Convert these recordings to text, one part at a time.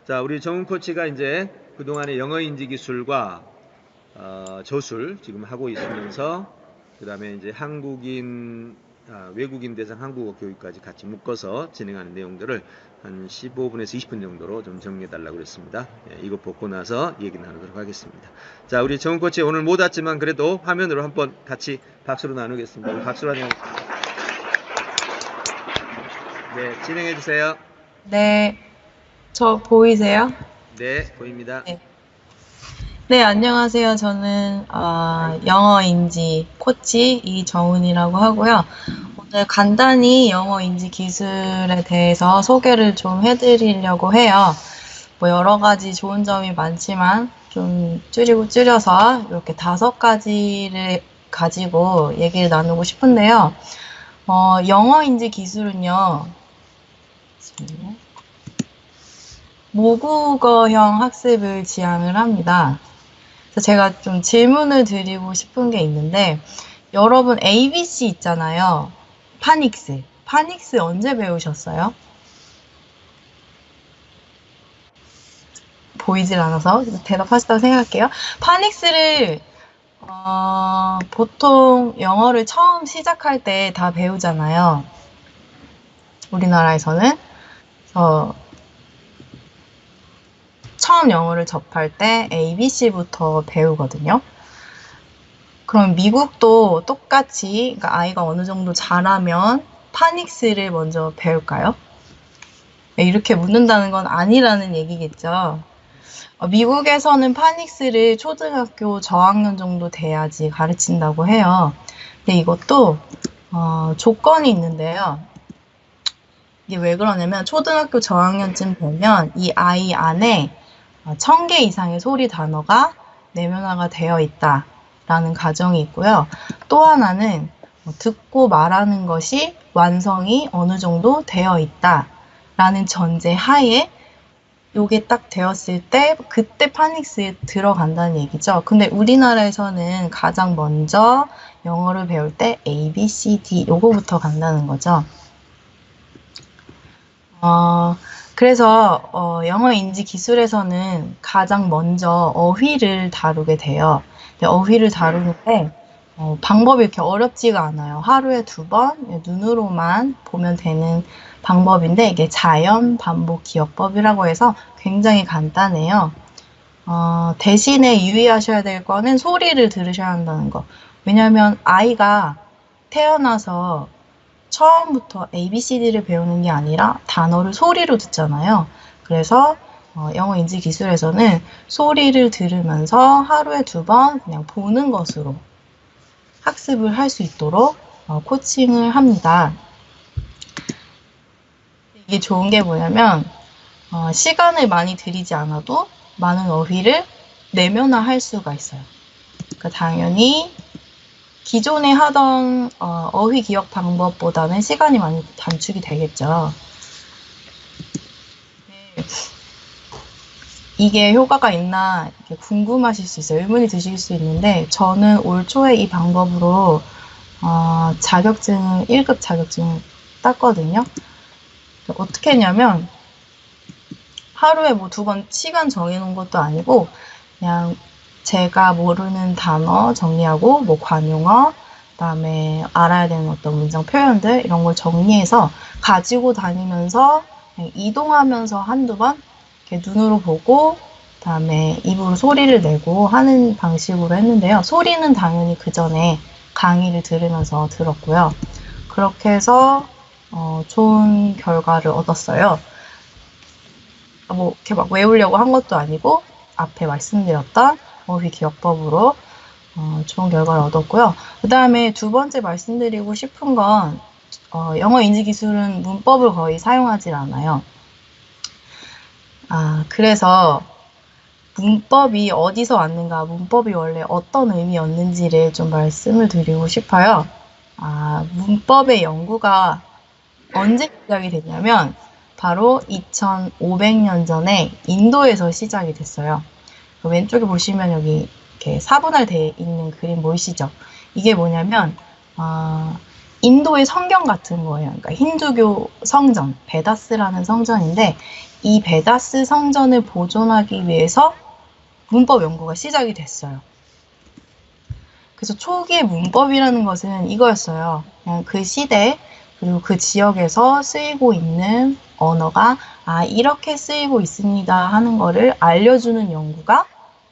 자, 우리 정훈 코치가 이제 그동안의 영어 인지 기술과 저술 지금 하고 있으면서 그 다음에 이제 외국인 대상 한국어 교육까지 같이 묶어서 진행하는 내용들을 한 15분에서 20분 정도로 좀 정리해 달라고 그랬습니다. 예, 이거 보고 나서 얘기 나누도록 하겠습니다. 자, 우리 정훈 코치 오늘 못 왔지만 그래도 화면으로 한번 같이 박수로 나누겠습니다. 박수로 한번. 네, 진행해 주세요. 네, 저 보이세요? 네, 보입니다. 네, 안녕하세요. 저는 영어 인지 코치 이정은이라고 하고요. 오늘 간단히 영어 인지 기술에 대해서 소개를 좀 해드리려고 해요. 뭐 여러 가지 좋은 점이 많지만 좀 줄여서 이렇게 5가지를 가지고 얘기를 나누고 싶은데요. 영어 인지 기술은요. 모국어형 학습을 지향을 합니다. 그래서 제가 좀 질문을 드리고 싶은 게 있는데, 여러분 ABC 있잖아요. 파닉스. 파닉스 언제 배우셨어요? 보이질 않아서 대답하시다고 생각할게요. 파닉스를 보통 영어를 처음 시작할 때 다 배우잖아요. 우리나라에서는. 그래서 처음 영어를 접할 때 ABC부터 배우거든요. 그럼 미국도 똑같이 그러니까 아이가 어느 정도 자라면 파닉스를 먼저 배울까요? 이렇게 묻는다는 건 아니라는 얘기겠죠. 미국에서는 파닉스를 초등학교 저학년 정도 돼야지 가르친다고 해요. 근데 이것도 조건이 있는데요. 이게 왜 그러냐면 초등학교 저학년쯤 되면 이 아이 안에 1000개 이상의 소리 단어가 내면화가 되어 있다라는 가정이 있고요. 또 하나는 듣고 말하는 것이 완성이 어느 정도 되어 있다라는 전제 하에 요게 딱 되었을 때 그때 파닉스에 들어간다는 얘기죠. 근데 우리나라에서는 가장 먼저 영어를 배울 때 A, B, C, D 요거부터 간다는 거죠. 그래서 영어 인지 기술에서는 가장 먼저 어휘를 다루게 돼요. 어휘를 다루는데 방법이 이렇게 어렵지가 않아요. 하루에 2번 눈으로만 보면 되는 방법인데 이게 자연 반복 기억법이라고 해서 굉장히 간단해요. 대신에 유의하셔야 될 거는 소리를 들으셔야 한다는 거. 왜냐하면 아이가 태어나서 처음부터 ABCD를 배우는 게 아니라 단어를 소리로 듣잖아요. 그래서 영어 인지 기술에서는 소리를 들으면서 하루에 2번 그냥 보는 것으로 학습을 할 수 있도록 코칭을 합니다. 이게 좋은 게 뭐냐면 시간을 많이 들이지 않아도 많은 어휘를 내면화할 수가 있어요. 그러니까 당연히 기존에 하던 어휘 기억 방법보다는 시간이 많이 단축이 되겠죠. 네. 이게 효과가 있나 궁금하실 수 있어요. 의문이 드실 수 있는데 저는 올 초에 이 방법으로 자격증 1급 자격증 땄거든요. 어떻게 했냐면 하루에 뭐 2번 시간 정해놓은 것도 아니고 그냥 제가 모르는 단어 정리하고 뭐 관용어 그다음에 알아야 되는 어떤 문장 표현들 이런 걸 정리해서 가지고 다니면서 이동하면서 한두 번 이렇게 눈으로 보고 그다음에 입으로 소리를 내고 하는 방식으로 했는데요. 소리는 당연히 그 전에 강의를 들으면서 들었고요. 그렇게 해서 좋은 결과를 얻었어요. 뭐 이렇게 막 외우려고 한 것도 아니고 앞에 말씀드렸던 어휘 기억법으로 좋은 결과를 얻었고요. 그 다음에 2번째 말씀드리고 싶은 건 영어 인지 기술은 문법을 거의 사용하지 않아요. 그래서 문법이 어디서 왔는가, 문법이 원래 어떤 의미였는지를 좀 말씀을 드리고 싶어요. 문법의 연구가 언제 시작이 됐냐면 바로 2500년 전에 인도에서 시작이 됐어요. 왼쪽에 보시면 여기 이렇게 사분할되어 있는 그림 보이시죠? 이게 뭐냐면 인도의 성경 같은 거예요. 그러니까 힌두교 성전, 베다스라는 성전인데 이 베다스 성전을 보존하기 위해서 문법 연구가 시작이 됐어요. 그래서 초기의 문법이라는 것은 이거였어요. 그냥 그 시대 그리고 그 지역에서 쓰이고 있는 언어가 이렇게 쓰이고 있습니다 하는 거를 알려주는 연구가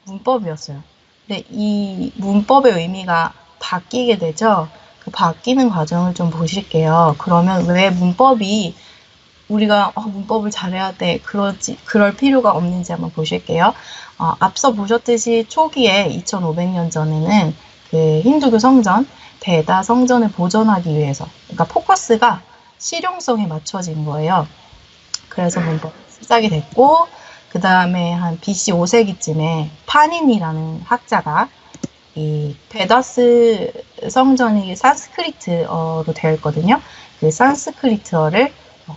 문법이었어요. 근데 이 문법의 의미가 바뀌게 되죠. 그 바뀌는 과정을 좀 보실게요. 그러면 왜 문법이 우리가 문법을 잘해야 돼 그럴 필요가 없는지 한번 보실게요. 앞서 보셨듯이 초기에 2500년 전에는 그 힌두교 성전, 베다 성전을 보존하기 위해서, 그러니까 포커스가 실용성에 맞춰진 거예요. 그래서 문법 시작이 됐고, 그 다음에 한 BC 5세기쯤에 파닌이라는 학자가 이 베다스 성전이 산스크리트어로 되어 있거든요. 그 산스크리트어를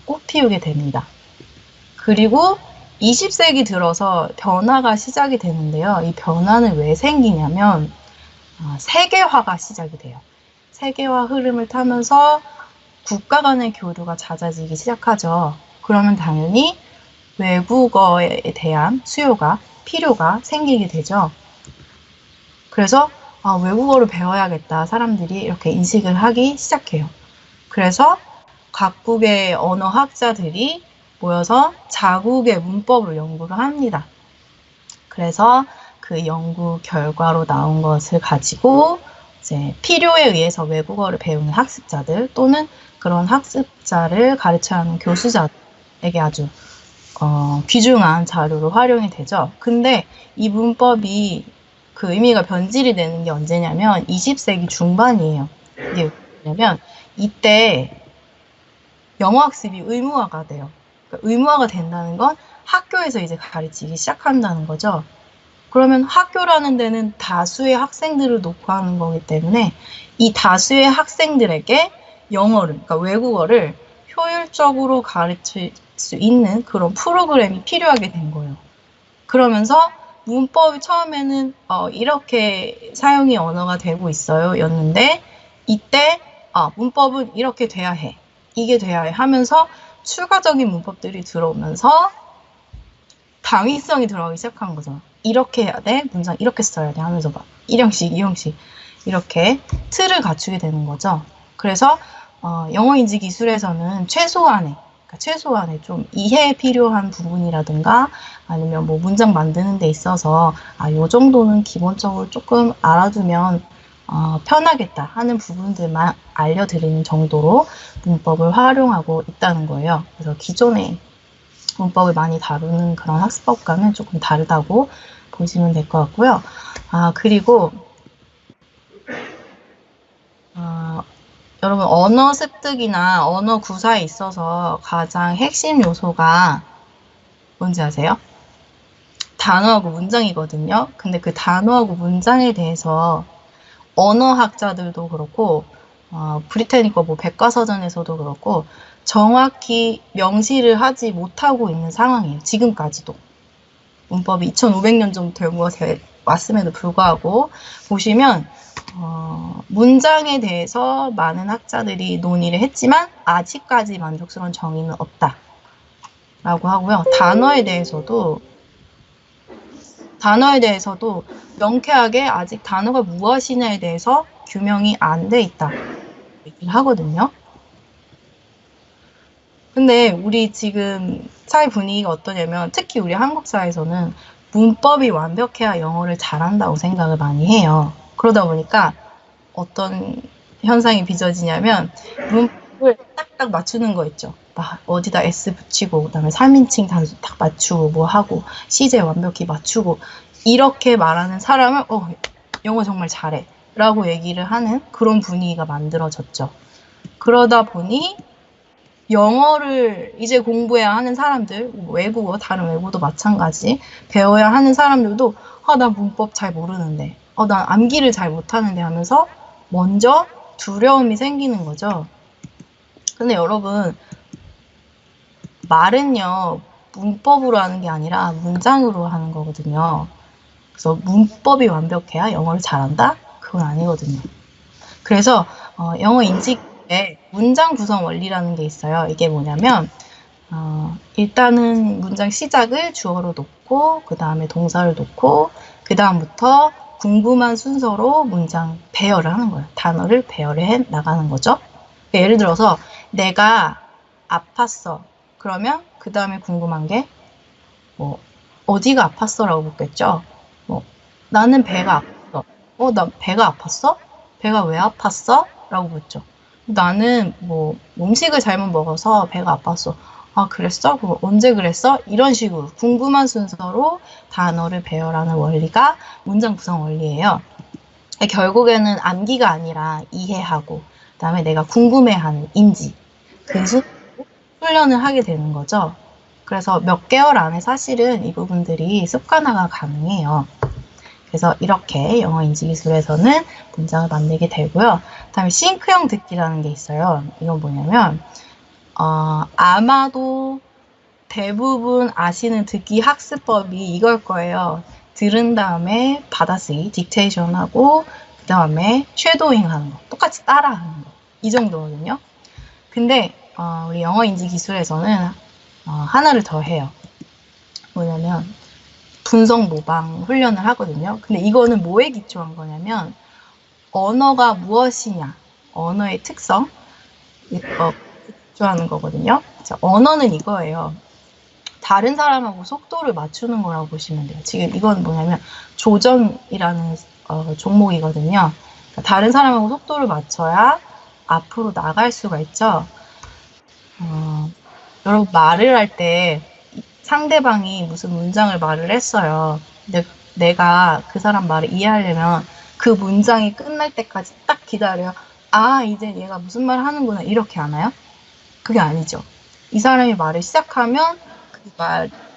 꽃피우게 됩니다. 그리고 20세기 들어서 변화가 시작이 되는데요. 이 변화는 왜 생기냐면 세계화가 시작이 돼요. 세계화 흐름을 타면서 국가 간의 교류가 잦아지기 시작하죠. 그러면 당연히 외국어에 대한 수요가, 필요가 생기게 되죠. 그래서 외국어를 배워야겠다 사람들이 이렇게 인식을 하기 시작해요. 그래서 각국의 언어학자들이 모여서 자국의 문법을 연구를 합니다. 그래서 그 연구 결과로 나온 것을 가지고 이제 필요에 의해서 외국어를 배우는 학습자들 또는 그런 학습자를 가르쳐야 하는 교수자에게 아주 귀중한 자료로 활용이 되죠. 근데 이 문법이 그 의미가 변질이 되는 게 언제냐면 20세기 중반이에요. 이게 왜냐면 이때 영어 학습이 의무화가 돼요. 그러니까 의무화가 된다는 건 학교에서 이제 가르치기 시작한다는 거죠. 그러면 학교라는 데는 다수의 학생들을 놓고 하는 거기 때문에 이 다수의 학생들에게 영어를, 그러니까 외국어를 효율적으로 가르칠 수 있는 그런 프로그램이 필요하게 된 거예요. 그러면서 문법이 처음에는 이렇게 사용이 언어가 되고 있어요 였는데 이때 문법은 이렇게 돼야 해. 이게 돼야 해 하면서 추가적인 문법들이 들어오면서 당위성이 들어가기 시작한 거죠. 이렇게 해야 돼, 문장 이렇게 써야 돼 하면서 막 1형식, 2형식 이렇게 틀을 갖추게 되는 거죠. 그래서 영어 인지 기술에서는 최소한의 좀 이해에 필요한 부분이라든가 아니면 뭐 문장 만드는 데 있어서 요 정도는 기본적으로 조금 알아두면 편하겠다 하는 부분들만 알려드리는 정도로 문법을 활용하고 있다는 거예요. 그래서 기존의 문법을 많이 다루는 그런 학습법과는 조금 다르다고 보시면 될 것 같고요. 그리고 여러분 언어 습득이나 언어 구사에 있어서 가장 핵심 요소가 뭔지 아세요? 단어하고 문장이거든요. 근데 그 단어하고 문장에 대해서 언어학자들도 그렇고 브리테니커 뭐 백과사전에서도 그렇고 정확히 명시를 하지 못하고 있는 상황이에요. 지금까지도. 문법이 2500년 정도 연구가 왔음에도 불구하고 보시면 문장에 대해서 많은 학자들이 논의를 했지만 아직까지 만족스러운 정의는 없다 라고 하고요. 단어에 대해서도 명쾌하게 아직 단어가 무엇이냐에 대해서 규명이 안 돼 있다 얘기를 하거든요. 근데 우리 지금 사회 분위기가 어떠냐면 특히 우리 한국 사회에서는 문법이 완벽해야 영어를 잘한다고 생각을 많이 해요. 그러다 보니까 어떤 현상이 빚어지냐면 문법을 딱딱 맞추는 거 있죠. 막 어디다 S 붙이고 그다음에 3인칭 단수 딱 맞추고 뭐 하고 시제 완벽히 맞추고 이렇게 말하는 사람을 영어 정말 잘해 라고 얘기를 하는 그런 분위기가 만들어졌죠. 그러다 보니 영어를 이제 공부해야 하는 사람들, 외국어, 다른 외국어도 마찬가지 배워야 하는 사람들도 나 문법 잘 모르는데 난 암기를 잘 못하는데 하면서 먼저 두려움이 생기는 거죠. 근데 여러분 말은요 문법으로 하는 게 아니라 문장으로 하는 거거든요. 그래서 문법이 완벽해야 영어를 잘한다? 그건 아니거든요. 그래서 영어 인지 네, 문장 구성 원리라는 게 있어요. 이게 뭐냐면 일단은 문장 시작을 주어로 놓고 그 다음에 동사를 놓고 그 다음부터 궁금한 순서로 문장 배열을 하는 거예요. 단어를 배열을 해 나가는 거죠. 예를 들어서 내가 아팠어. 그러면 그 다음에 궁금한 게 뭐 어디가 아팠어라고 묻겠죠. 뭐 나는 배가 아팠어. 나 배가 아팠어? 배가 왜 아팠어? 라고 묻죠. 나는 뭐 음식을 잘못 먹어서 배가 아팠어. 아, 그랬어? 그럼 언제 그랬어? 이런 식으로 궁금한 순서로 단어를 배열하는 원리가 문장 구성 원리예요. 결국에는 암기가 아니라 이해하고 그다음에 내가 궁금해하는 인지 그 순서로 훈련을 하게 되는 거죠. 그래서 몇 개월 안에 사실은 이 부분들이 습관화가 가능해요. 그래서 이렇게 영어 인지 기술에서는 문장을 만들게 되고요. 그다음에 싱크형 듣기라는 게 있어요. 이건 뭐냐면 아마도 대부분 아시는 듣기 학습법이 이걸 거예요. 들은 다음에 받아쓰기, 딕테이션하고 그 다음에 쉐도잉 하는 거, 똑같이 따라하는 거. 이 정도거든요. 근데 우리 영어 인지 기술에서는 하나를 더 해요. 뭐냐면 분석 모방 훈련을 하거든요. 근데 이거는 뭐에 기초한 거냐면 언어가 무엇이냐, 언어의 특성, 기초하는 거거든요. 언어는 이거예요. 다른 사람하고 속도를 맞추는 거라고 보시면 돼요. 지금 이건 뭐냐면 조정이라는 종목이거든요. 그러니까 다른 사람하고 속도를 맞춰야 앞으로 나갈 수가 있죠. 여러분 말을 할 때 상대방이 무슨 문장을 말을 했어요. 근데 내가 그 사람 말을 이해하려면 그 문장이 끝날 때까지 딱 기다려. 아, 이제 얘가 무슨 말을 하는구나. 이렇게 하나요? 그게 아니죠. 이 사람이 말을 시작하면 그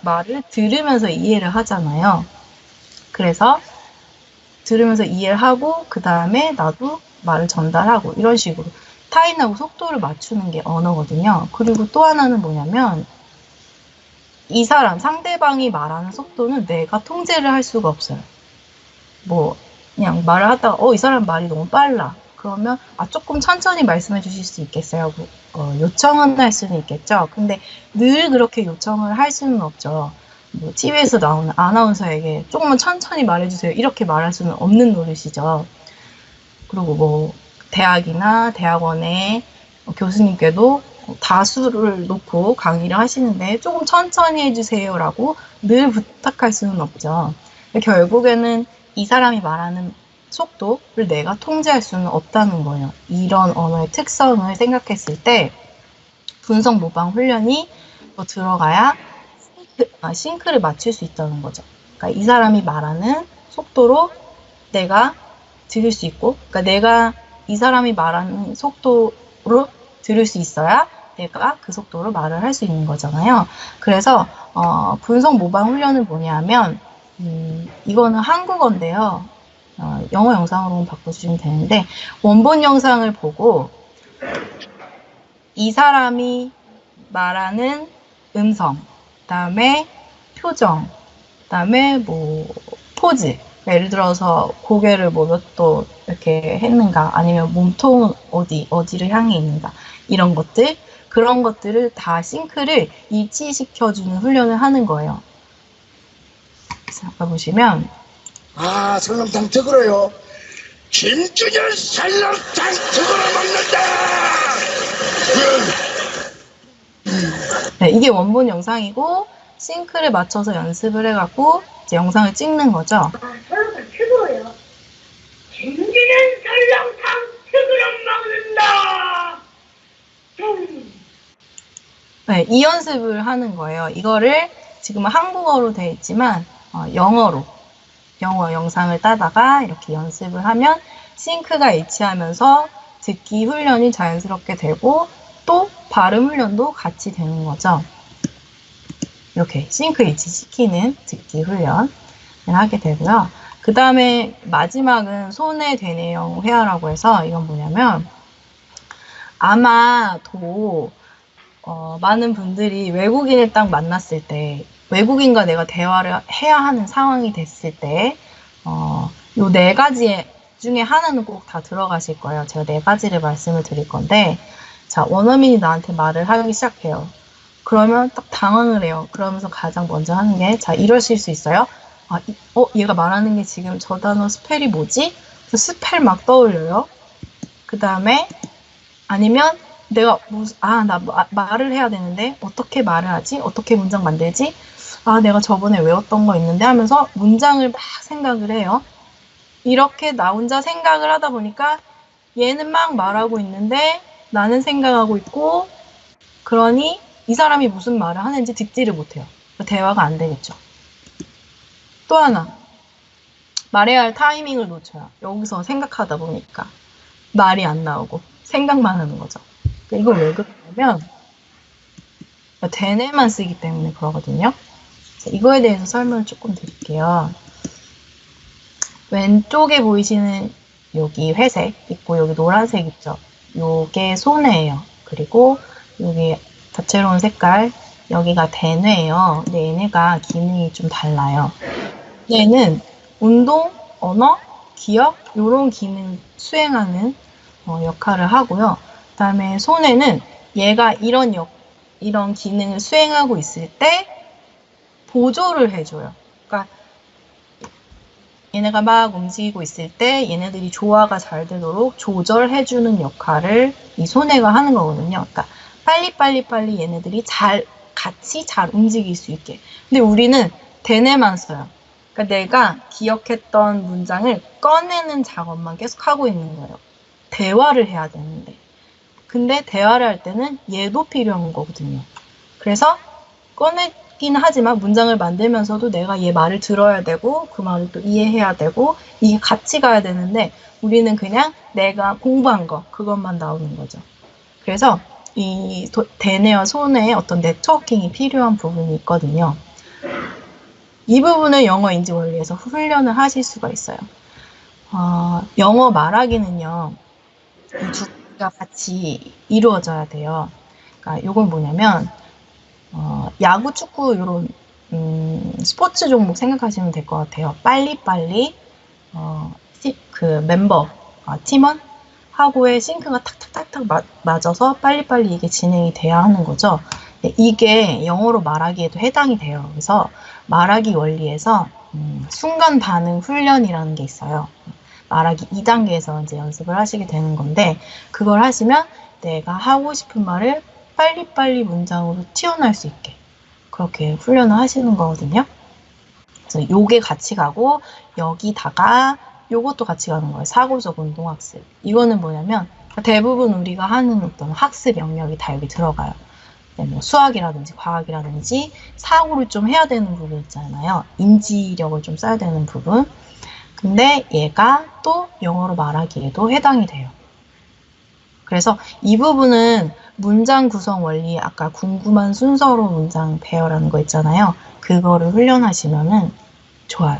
말을 들으면서 이해를 하잖아요. 그래서 들으면서 이해를 하고 그 다음에 나도 말을 전달하고 이런 식으로 타인하고 속도를 맞추는 게 언어거든요. 그리고 또 하나는 뭐냐면 이 사람, 상대방이 말하는 속도는 내가 통제를 할 수가 없어요. 뭐 그냥 말을 하다가 이 사람 말이 너무 빨라. 그러면 조금 천천히 말씀해 주실 수 있겠어요? 요청은 할 수는 있겠죠. 근데 늘 그렇게 요청을 할 수는 없죠. 뭐 TV에서 나오는 아나운서에게 조금만 천천히 말해주세요. 이렇게 말할 수는 없는 노릇이죠. 그리고 뭐 대학이나 대학원의 교수님께도 다수를 놓고 강의를 하시는데 조금 천천히 해주세요라고 늘 부탁할 수는 없죠. 결국에는 이 사람이 말하는 속도를 내가 통제할 수는 없다는 거예요. 이런 언어의 특성을 생각했을 때 분석 모방 훈련이 더 들어가야 싱크를 맞출 수 있다는 거죠. 그러니까 이 사람이 말하는 속도로 내가 들을 수 있고, 그러니까 내가 이 사람이 말하는 속도로 들을 수 있어야 내가 그 속도로 말을 할 수 있는 거잖아요. 그래서 분석 모방 훈련은 뭐냐면 이거는 한국어인데요. 영어 영상으로 바꿔주시면 되는데 원본 영상을 보고 이 사람이 말하는 음성, 그다음에 표정, 그다음에 뭐 포즈. 예를 들어서 고개를 뭐 몇 도 이렇게 했는가, 아니면 몸통은 어디를 향해 있는가, 이런 것들, 그런 것들을 다 싱크를 일치시켜주는 훈련을 하는 거예요. 아까 보시면 설렁탕 특으로요. 김준현 설렁탕 특으로 먹는다. 네, 이게 원본 영상이고 싱크를 맞춰서 연습을 해갖고 이제 영상을 찍는 거죠. 설렁탕 특으로요. 김준현 설렁탕 특으로 먹는다. 네, 이 연습을 하는 거예요. 이거를 지금은 한국어로 되어 있지만 영어 영상을 따다가 이렇게 연습을 하면 싱크가 일치하면서 듣기 훈련이 자연스럽게 되고 또 발음 훈련도 같이 되는 거죠. 이렇게 싱크 일치시키는 듣기 훈련을 하게 되고요. 그 다음에 마지막은 손의 되뇌형 회화라고 해서 이건 뭐냐면 아마도 많은 분들이 외국인을 딱 만났을 때 외국인과 내가 대화를 해야 하는 상황이 됐을 때 요 네 가지의 중에 하나는 꼭 다 들어가실 거예요. 제가 4가지를 말씀을 드릴 건데, 자, 원어민이 나한테 말을 하기 시작해요. 그러면 딱 당황을 해요. 그러면서 가장 먼저 하는 게, 자, 이러실 수 있어요. 아, 얘가 말하는 게 지금 저 단어 스펠이 뭐지? 그래서 스펠 막 떠올려요. 그 다음에, 아니면 내가 나 말을 해야 되는데, 어떻게 말을 하지? 어떻게 문장 만들지? 아, 내가 저번에 외웠던 거 있는데 하면서 문장을 막 생각을 해요. 이렇게 나 혼자 생각을 하다 보니까 얘는 막 말하고 있는데 나는 생각하고 있고, 그러니 이 사람이 무슨 말을 하는지 듣지를 못해요. 대화가 안 되겠죠. 또 하나, 말해야 할 타이밍을 놓쳐요. 여기서 생각하다 보니까 말이 안 나오고 생각만 하는 거죠. 이거 왜 그러냐면 되네만 쓰기 때문에 그러거든요. 이거에 대해서 설명을 조금 드릴게요. 왼쪽에 보이시는 여기 회색 있고 여기 노란색 있죠. 요게 소뇌예요. 그리고 여기 다채로운 색깔 여기가 대뇌예요. 근데 얘네가 기능이 좀 달라요. 얘는 운동, 언어, 기억 이런 기능 수행하는 역할을 하고요. 그 다음에 소뇌는 얘가 이런 기능을 수행하고 있을 때 보조를 해줘요. 그러니까 얘네가 막 움직이고 있을 때 얘네들이 조화가 잘 되도록 조절해주는 역할을 이 소뇌가 하는 거거든요. 그러니까 빨리 얘네들이 같이 잘 움직일 수 있게. 근데 우리는 대뇌만 써요. 그러니까 내가 기억했던 문장을 꺼내는 작업만 계속 하고 있는 거예요. 대화를 해야 되는데. 근데 대화를 할 때는 얘도 필요한 거거든요. 그래서 꺼내긴 하지만 문장을 만들면서도 내가 얘 말을 들어야 되고 그 말을 또 이해해야 되고 이게 같이 가야 되는데 우리는 그냥 내가 공부한 거 그것만 나오는 거죠. 그래서 이 대뇌와 소뇌의 어떤 네트워킹이 필요한 부분이 있거든요. 이 부분을 영어 인지 원리에서 훈련을 하실 수가 있어요. 영어 말하기는요, 이 두 개가 같이 이루어져야 돼요. 그러니까 이건 뭐냐면, 야구, 축구 이런 스포츠 종목 생각하시면 될 것 같아요. 빨리빨리 그 멤버, 팀원 하고의 싱크가 탁탁탁탁 맞아서 빨리빨리 이게 진행이 돼야 하는 거죠. 이게 영어로 말하기에도 해당이 돼요. 그래서 말하기 원리에서 순간 반응 훈련이라는 게 있어요. 말하기 2단계에서 이제 연습을 하시게 되는 건데 그걸 하시면 내가 하고 싶은 말을 빨리빨리 문장으로 튀어나올 수 있게 그렇게 훈련을 하시는 거거든요. 그래서 요게 같이 가고 여기다가 요것도 같이 가는 거예요. 사고적 운동학습. 이거는 뭐냐면 대부분 우리가 하는 어떤 학습 영역이 다 여기 들어가요. 뭐 수학이라든지 과학이라든지 사고를 좀 해야 되는 부분 있잖아요. 인지력을 좀 써야 되는 부분. 근데 얘가 또 영어로 말하기에도 해당이 돼요. 그래서 이 부분은 문장 구성 원리 아까 궁금한 순서로 문장 배열하는 거 있잖아요. 그거를 훈련하시면은 좋아요.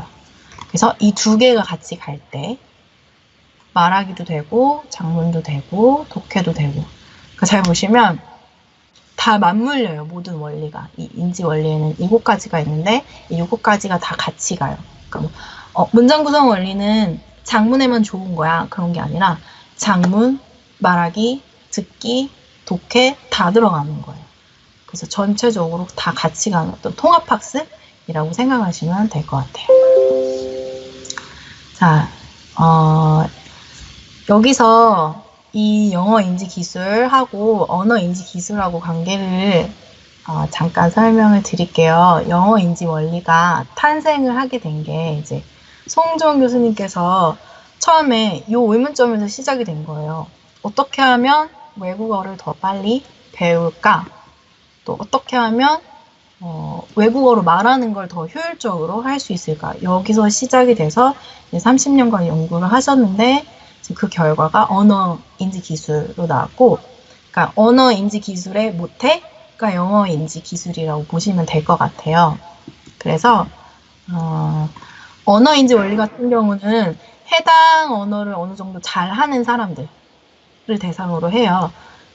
그래서 이 두 개가 같이 갈 때 말하기도 되고 장문도 되고 독해도 되고 그러니까 잘 보시면 다 맞물려요. 모든 원리가. 이 인지 원리에는 7가지가 있는데 이 7가지가 다 같이 가요. 그러니까 문장 구성 원리는 장문에만 좋은 거야. 그런 게 아니라 장문, 말하기, 듣기, 독해 다 들어가는 거예요. 그래서 전체적으로 다 같이 가는 어떤 통합학습이라고 생각하시면 될 것 같아요. 자, 여기서 이 영어 인지 기술하고 언어 인지 기술하고 관계를 잠깐 설명을 드릴게요. 영어 인지 원리가 탄생을 하게 된 게 이제 송주원 교수님께서 처음에 이 의문점에서 시작이 된 거예요. 어떻게 하면 외국어를 더 빨리 배울까? 또 어떻게 하면 외국어로 말하는 걸 더 효율적으로 할 수 있을까? 여기서 시작이 돼서 30년간 연구를 하셨는데 그 결과가 언어 인지 기술로 나왔고, 그러니까 언어 인지 기술의 모태가 영어 인지 기술이라고 보시면 될 것 같아요. 그래서 언어 인지 원리 같은 경우는 해당 언어를 어느 정도 잘하는 사람들을 대상으로 해요.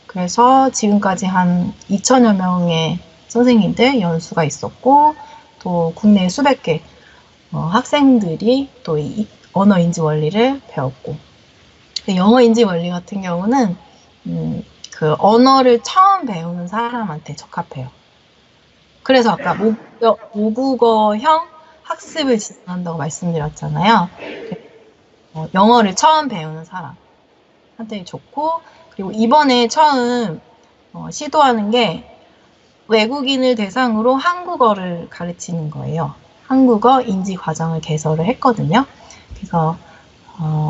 그래서 지금까지 한 2,000여 명의 선생님들 연수가 있었고 또 국내 수백 개 학생들이 또 이 언어 인지 원리를 배웠고, 영어 인지 원리 같은 경우는 그 언어를 처음 배우는 사람한테 적합해요. 그래서 아까 모국어형 학습을 진행한다고 말씀드렸잖아요. 영어를 처음 배우는 사람한테 좋고, 그리고 이번에 처음 시도하는 게 외국인을 대상으로 한국어를 가르치는 거예요. 한국어 인지 과정을 개설을 했거든요. 그래서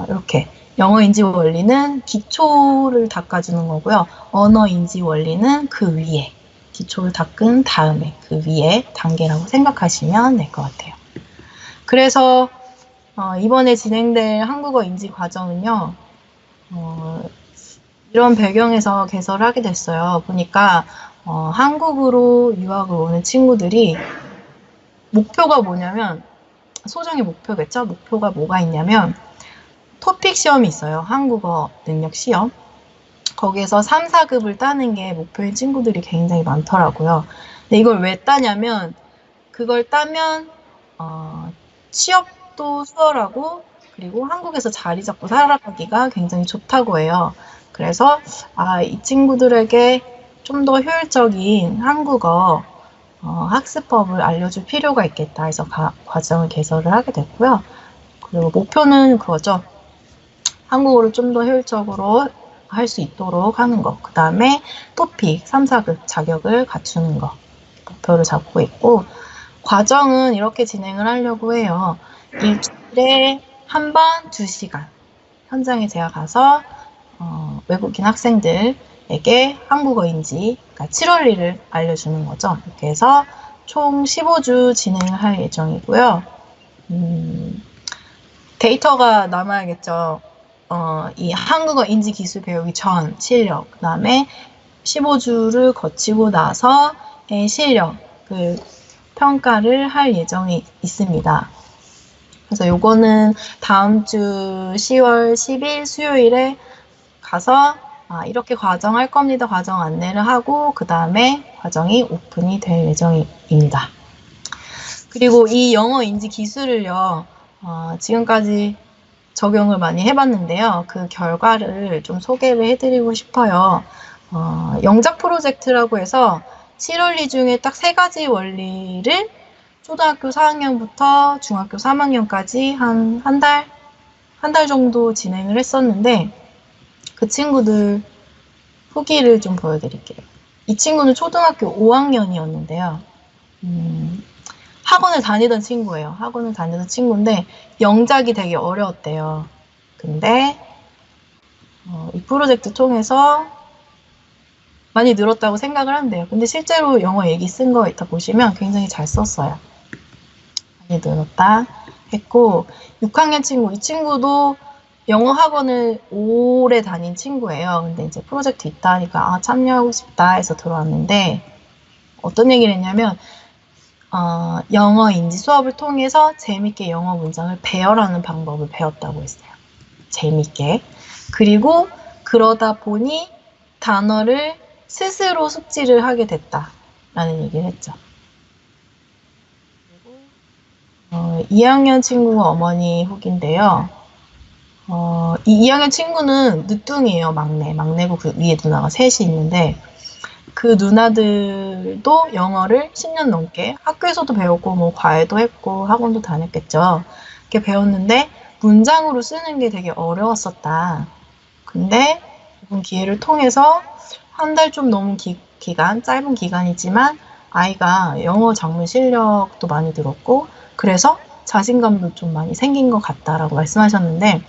이렇게 영어 인지 원리는 기초를 닦아주는 거고요. 언어 인지 원리는 그 위에, 기초를 닦은 다음에 그 위에 단계라고 생각하시면 될 것 같아요. 그래서 이번에 진행될 한국어 인지 과정은요, 이런 배경에서 개설을 하게 됐어요. 보니까 한국으로 유학을 오는 친구들이 목표가 뭐냐면, 소정의 목표겠죠? 목표가 뭐가 있냐면 토픽 시험이 있어요. 한국어 능력 시험. 거기에서 3, 4급을 따는 게 목표인 친구들이 굉장히 많더라고요. 근데 이걸 왜 따냐면 그걸 따면 취업도 수월하고 그리고 한국에서 자리 잡고 살아가기가 굉장히 좋다고 해요. 그래서 이 친구들에게 좀 더 효율적인 한국어 학습법을 알려줄 필요가 있겠다 해서 과정을 개설을 하게 됐고요. 그리고 목표는 그거죠. 한국어를 좀 더 효율적으로 할 수 있도록 하는 거. 그 다음에 토픽 3, 4급 자격을 갖추는 거. 목표를 잡고 있고, 과정은 이렇게 진행을 하려고 해요. 일주일에 한 번 2시간. 현장에 제가 가서 외국인 학생들에게 한국어인지, 그러니까 7원리를 알려주는 거죠. 이렇게 해서 총 15주 진행을 할 예정이고요. 데이터가 남아야겠죠. 이 한국어 인지 기술 배우기 전 실력, 그 다음에 15주를 거치고 나서의 실력을 평가를 할 예정이 있습니다. 그래서 요거는 다음 주 10월 10일 수요일에 가서 이렇게 과정할 겁니다. 과정 안내를 하고 그 다음에 과정이 오픈이 될 예정입니다. 그리고 이 영어 인지 기술을요, 지금까지 적용을 많이 해봤는데요. 그 결과를 좀 소개를 해드리고 싶어요. 영작 프로젝트라고 해서 7원리 중에 딱 3가지 원리를 초등학교 4학년부터 중학교 3학년까지 한 달 정도 진행을 했었는데, 그 친구들 후기를 좀 보여드릴게요. 이 친구는 초등학교 5학년이었는데요. 학원을 다니던 친구예요. 학원을 다니던 친구인데 영작이 되게 어려웠대요. 근데 이 프로젝트 통해서 많이 늘었다고 생각을 한대요. 근데 실제로 영어 얘기 쓴 거 이따 보시면 굉장히 잘 썼어요. 많이 늘었다 했고, 6학년 친구, 이 친구도 영어 학원을 오래 다닌 친구예요. 근데 이제 프로젝트 있다 하니까 참여하고 싶다 해서 들어왔는데, 어떤 얘기를 했냐면 영어 인지 수업을 통해서 재밌게 영어 문장을 배열하는 방법을 배웠다고 했어요. 재밌게. 그리고 그러다 보니 단어를 스스로 숙지를 하게 됐다라는 얘기를 했죠. 그리고 2학년 친구 어머니 후기인데요. 이 2학년 친구는 늦둥이에요. 막내고 그 위에 누나가 셋이 있는데, 그 누나들도 영어를 10년 넘게 학교에서도 배웠고 뭐 과외도 했고 학원도 다녔겠죠. 이렇게 배웠는데 문장으로 쓰는 게 되게 어려웠었다. 근데 이번 기회를 통해서 한 달 좀 넘은 짧은 기간이지만 아이가 영어 작문 실력도 많이 늘었고 그래서 자신감도 좀 많이 생긴 것 같다라고 말씀하셨는데,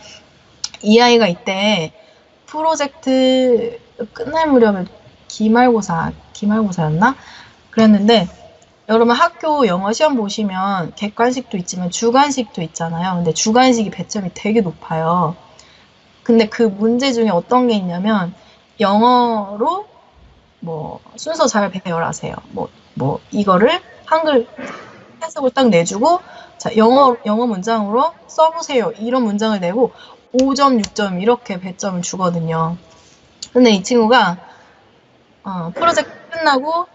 이 아이가 이때 프로젝트 끝날 무렵에 기말고사였나? 그랬는데, 여러분 학교 영어 시험 보시면 객관식도 있지만 주관식도 있잖아요. 근데 주관식이 배점이 되게 높아요. 근데 그 문제 중에 어떤 게 있냐면, 영어로 뭐 순서 잘 배열하세요. 뭐 이거를 한글 해석을 딱 내주고, 자, 영어 문장으로 써보세요. 이런 문장을 내고 5점, 6점 이렇게 배점을 주거든요. 근데 이 친구가 프로젝트 끝나고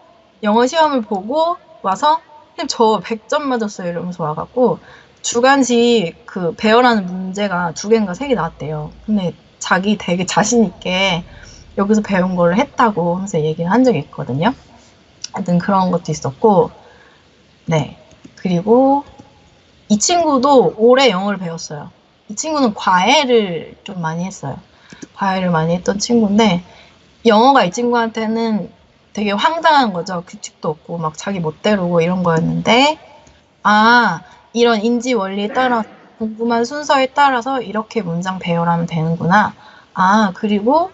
영어 시험을 보고 와서 선생님 저 100점 맞았어요 이러면서 와갖고 주간식 그 배열하는 문제가 2개인가 3개 나왔대요. 근데 자기 되게 자신 있게 여기서 배운 걸 했다고 하면서 얘기를 한 적이 있거든요. 하여튼 그런 것도 있었고, 네. 그리고 이 친구도 올해 영어를 배웠어요. 이 친구는 과외를 좀 많이 했어요. 과외를 많이 했던 친구인데, 영어가 이 친구한테는 되게 황당한 거죠. 규칙도 없고, 막 자기 멋대로고 이런 거였는데, 이런 인지 원리에 따라 궁금한 순서에 따라서 이렇게 문장 배열하면 되는구나. 그리고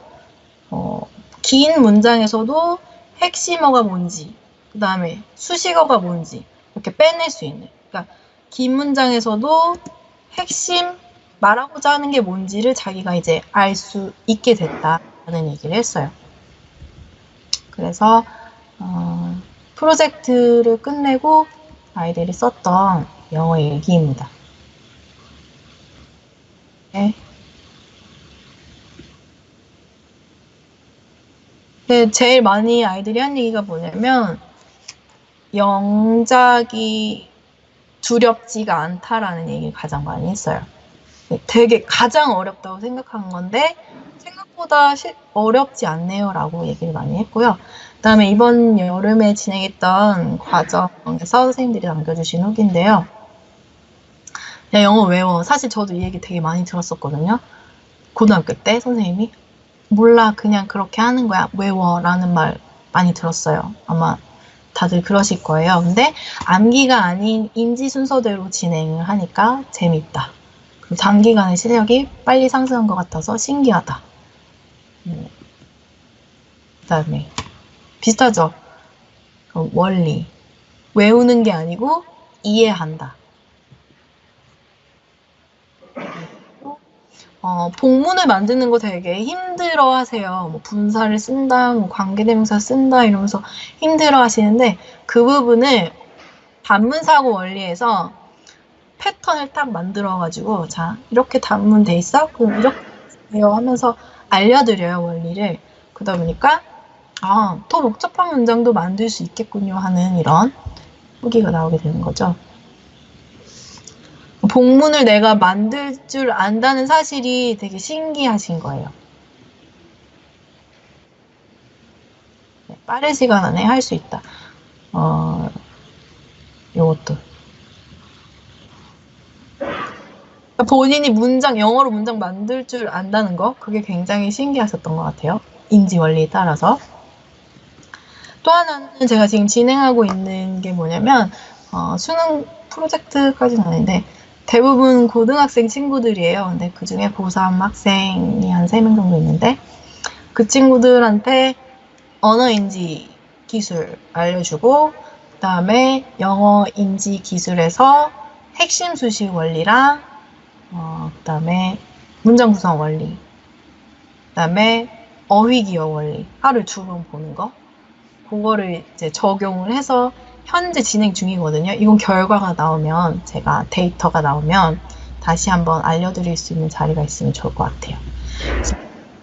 긴 문장에서도 핵심어가 뭔지, 그 다음에 수식어가 뭔지 이렇게 빼낼 수 있는. 그러니까 긴 문장에서도 핵심 말하고자 하는 게 뭔지를 자기가 이제 알 수 있게 됐다는 얘기를 했어요. 그래서 프로젝트를 끝내고 아이들이 썼던 영어 일기입니다. 네. 근데 제일 많이 아이들이 한 얘기가 뭐냐면 영작이 두렵지가 않다라는 얘기를 가장 많이 했어요. 되게 가장 어렵다고 생각한 건데 생각보다 어렵지 않네요 라고 얘기를 많이 했고요. 그 다음에 이번 여름에 진행했던 과정에서 선생님들이 남겨주신 후기인데요. 야, 영어 외워. 사실 저도 이 얘기 되게 많이 들었었거든요. 고등학교 때 선생님이 몰라 그냥 그렇게 하는 거야 외워 라는 말 많이 들었어요. 아마 다들 그러실 거예요. 근데 암기가 아닌 인지 순서대로 진행을 하니까 재밌다. 그리고 단기간에 실력이 빨리 상승한 것 같아서 신기하다. 그 다음에 비슷하죠? 원리. 외우는 게 아니고 이해한다. 복문을 만드는 거 되게 힘들어 하세요. 뭐 분사를 쓴다, 뭐 관계대명사 쓴다 이러면서 힘들어 하시는데 그 부분을 단문사고 원리에서 패턴을 딱 만들어가지고 자, 이렇게 단문 돼 있어? 그럼 이렇게 해요 하면서 알려드려요, 원리를. 그러다 보니까 더 복잡한 문장도 만들 수 있겠군요 하는 이런 후기가 나오게 되는 거죠. 복문을 내가 만들 줄 안다는 사실이 되게 신기하신 거예요. 네, 빠른 시간 안에 할 수 있다. 요것도. 본인이 영어로 문장 만들 줄 안다는 거, 그게 굉장히 신기하셨던 것 같아요. 인지 원리에 따라서. 또 하나는 제가 지금 진행하고 있는 게 뭐냐면, 수능 프로젝트까지는 아닌데, 대부분 고등학생 친구들이에요. 근데 그 중에 고3 학생이 한 3명 정도 있는데, 그 친구들한테 언어인지 기술 알려주고, 그 다음에 영어 인지 기술에서 핵심 수식 원리랑, 그 다음에 문장 구성 원리, 그 다음에 어휘 기억 원리, 하루에 2번 보는 거, 그거를 이제 적용을 해서 현재 진행 중이거든요. 이건 결과가 나오면, 제가 데이터가 나오면 다시 한번 알려드릴 수 있는 자리가 있으면 좋을 것 같아요.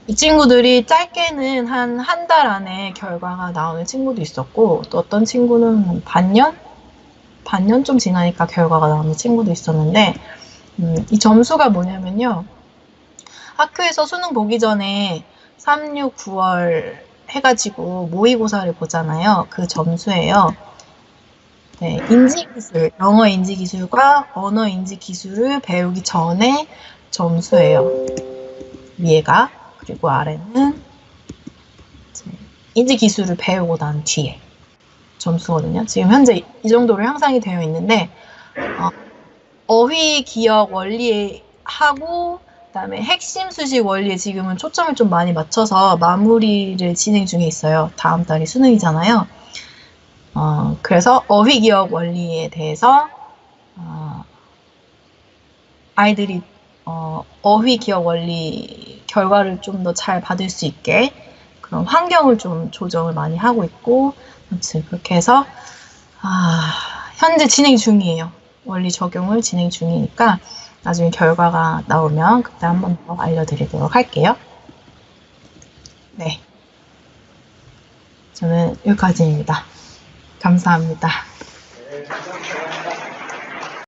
이 친구들이 짧게는 한 달 안에 결과가 나오는 친구도 있었고, 또 어떤 친구는 반년 좀 지나니까 결과가 나오는 친구도 있었는데, 이 점수가 뭐냐면요. 학교에서 수능 보기 전에 3, 6, 9월 해가지고 모의고사를 보잖아요. 그 점수예요. 네, 인지기술, 영어 인지기술과 언어 인지기술을 배우기 전에 점수예요. 위에가. 그리고 아래는 인지기술을 배우고 난 뒤에 점수거든요. 지금 현재 이 정도로 향상이 되어 있는데 어휘 기억 원리에 하고 그다음에 핵심 수식 원리에 지금은 초점을 좀 많이 맞춰서 마무리를 진행 중에 있어요. 다음 달이 수능이잖아요. 그래서 어휘 기억 원리에 대해서 아이들이 어휘 기억 원리 결과를 좀 더 잘 받을 수 있게 그런 환경을 좀 조정을 많이 하고 있고, 그렇게 해서 현재 진행 중이에요. 원리 적용을 진행 중이니까 나중에 결과가 나오면 그때 한 번 더 알려드리도록 할게요. 네, 저는 여기까지입니다. 감사합니다.